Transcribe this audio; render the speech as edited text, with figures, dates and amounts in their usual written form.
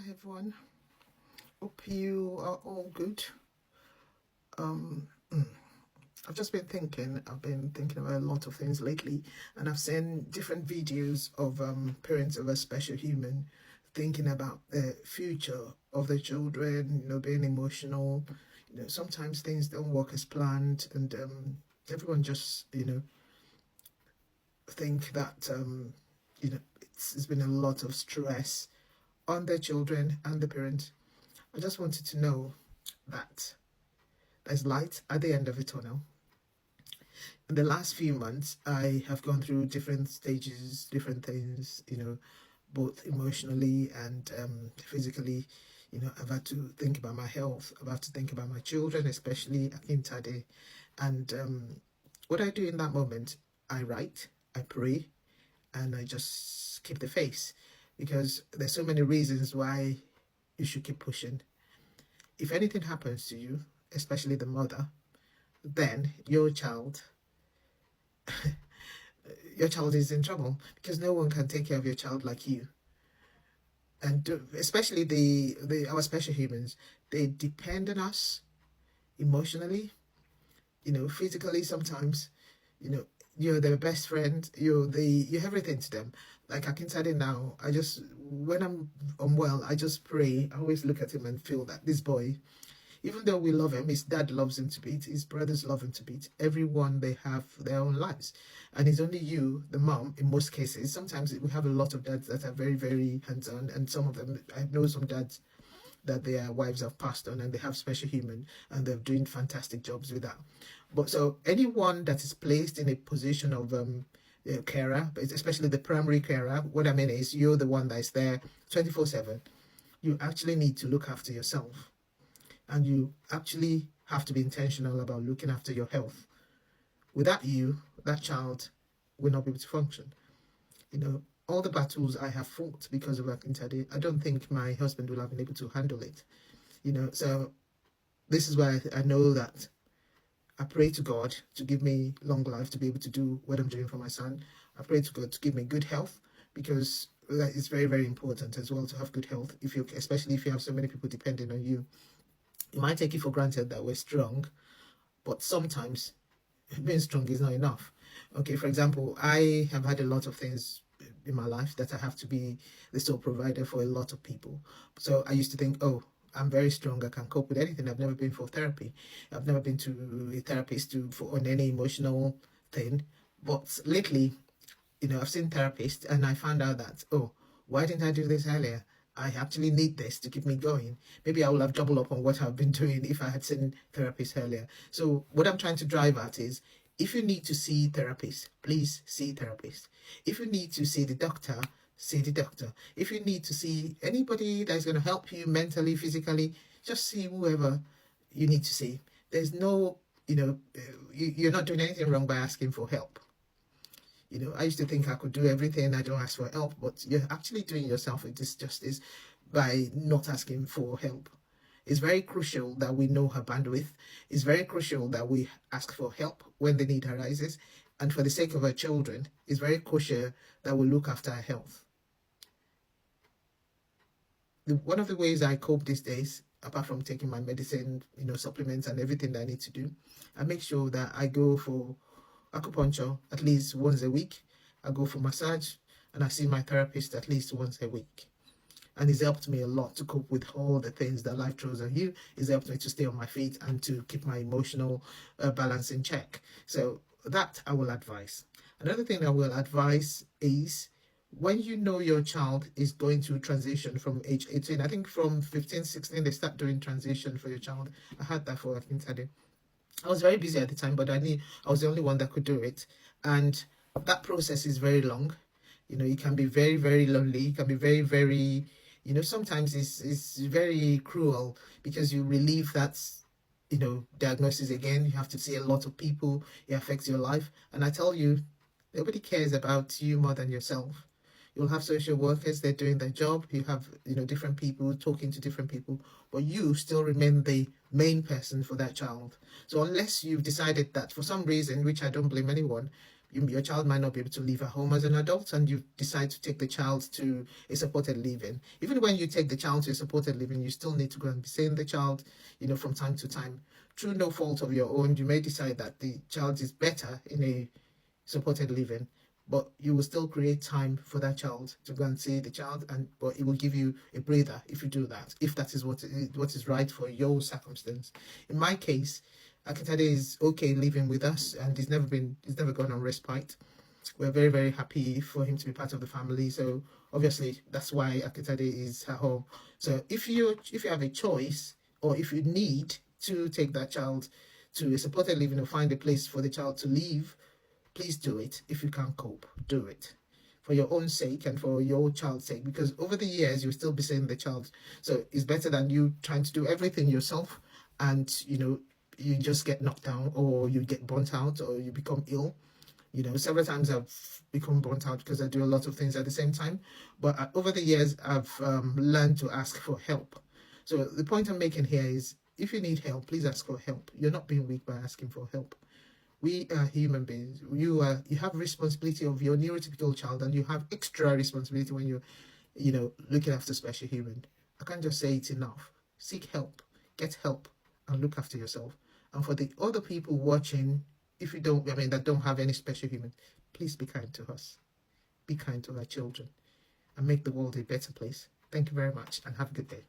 everyone. Hope you are all good. I've just been thinking. I've been thinking about a lot of things lately, and I've seen different videos of parents of a special human thinking about the future of their children. Being emotional. Sometimes things don't work as planned, and everyone just think that it's been a lot of stress on their children and the parents. I just wanted to know that there's light at the end of the tunnel. In the last few months, I have gone through different stages, different things, both emotionally and physically. I've had to think about my health, I've had to think about my children, especially Akintade. And what I do in that moment, I write, I pray, and I just keep the faith, because there's so many reasons why you should keep pushing. If anything happens to you, especially the mother, then your child is in trouble, because no one can take care of your child like you. And especially our special humans, they depend on us emotionally, physically sometimes. You're their best friend, you're everything to them. Like Akintade now, when I'm unwell, I just pray. I always look at him and feel that this boy, even though we love him, his dad loves him to beat, his brothers love him to beat, everyone, they have their own lives. And it's only you, the mom, in most cases. Sometimes we have a lot of dads that are very, very hands-on, and some of them, I know some dads that their wives have passed on and they have special human and they're doing fantastic jobs with that. But so anyone that is placed in a position of carer, especially the primary carer, what I mean is you're the one that's there 24/7. You actually need to look after yourself, and you actually have to be intentional about looking after your health. Without you, that child will not be able to function. All the battles I have fought because of Akintade, I don't think my husband will have been able to handle it. So this is why I know that I pray to God to give me long life to be able to do what I'm doing for my son. I pray to God to give me good health, because that is very, very important as well, to have good health. Especially if you have so many people depending on you. You might take it for granted that we're strong, but sometimes being strong is not enough. Okay, for example, I have had a lot of things in my life that I have to be the sole provider for a lot of people. So I used to think, oh, I'm very strong, I can cope with anything. I've never been for therapy. I've never been to a therapist on any emotional thing. But lately, I've seen therapists and I found out that, oh, why didn't I do this earlier? I actually need this to keep me going. Maybe I will have doubled up on what I've been doing if I had seen therapists earlier. So what I'm trying to drive at is, if you need to see therapists, please see therapists. If you need to see the doctor, see the doctor. If you need to see anybody that's going to help you mentally, physically, just see whoever you need to see. There's no, you're not doing anything wrong by asking for help. I used to think I could do everything, I don't ask for help, but you're actually doing yourself a disjustice by not asking for help. It's very crucial that we know her bandwidth. It's very crucial that we ask for help when the need arises. And for the sake of our children, it's very crucial that we look after our health. One of the ways I cope these days, apart from taking my medicine, supplements and everything that I need to do, I make sure that I go for acupuncture at least once a week. I go for massage, and I see my therapist at least once a week. And it's helped me a lot to cope with all the things that life throws at you. It's helped me to stay on my feet and to keep my emotional balance in check. So that I will advise. Another thing I will advise is, when you know your child is going to transition from age 18, I think from 15, 16, they start doing transition for your child. I had that for Akintade. I was very busy at the time, but I knew I was the only one that could do it. And that process is very long. You can be very, very lonely. You can be very, very, sometimes it's very cruel, because you relieve that, diagnosis again. You have to see a lot of people. It affects your life. And I tell you, nobody cares about you more than yourself. You'll have social workers, they're doing their job. You have, different people talking to different people, but you still remain the main person for that child. So unless you've decided that for some reason, which I don't blame anyone, Your child might not be able to leave at home as an adult, and you decide to take the child to a supported living. Even when you take the child to a supported living, you still need to go and be seeing the child, from time to time. Through no fault of your own, you may decide that the child is better in a supported living, but you will still create time for that child to go and see the child, but it will give you a breather if you do that, if that is what is right for your circumstance. In my case, Akintade is okay living with us, and he's never gone on respite. We're very, very happy for him to be part of the family. So obviously that's why Akintade is her home. So if you have a choice, or if you need to take that child to a supported living or find a place for the child to live, please do it. If you can't cope, do it for your own sake and for your child's sake, because over the years you'll still be seeing the child. So it's better than you trying to do everything yourself, and you just get knocked down, or you get burnt out, or you become ill. Several times I've become burnt out because I do a lot of things at the same time. But over the years, I've learned to ask for help. So the point I'm making here is, if you need help, please ask for help. You're not being weak by asking for help. We are human beings. You have responsibility of your neurotypical child, and you have extra responsibility when you're looking after special human. I can't just say it's enough. Seek help, get help, and look after yourself. And for the other people watching, if you don't, that don't have any special human, please be kind to us. Be kind to our children, and make the world a better place. Thank you very much, and have a good day.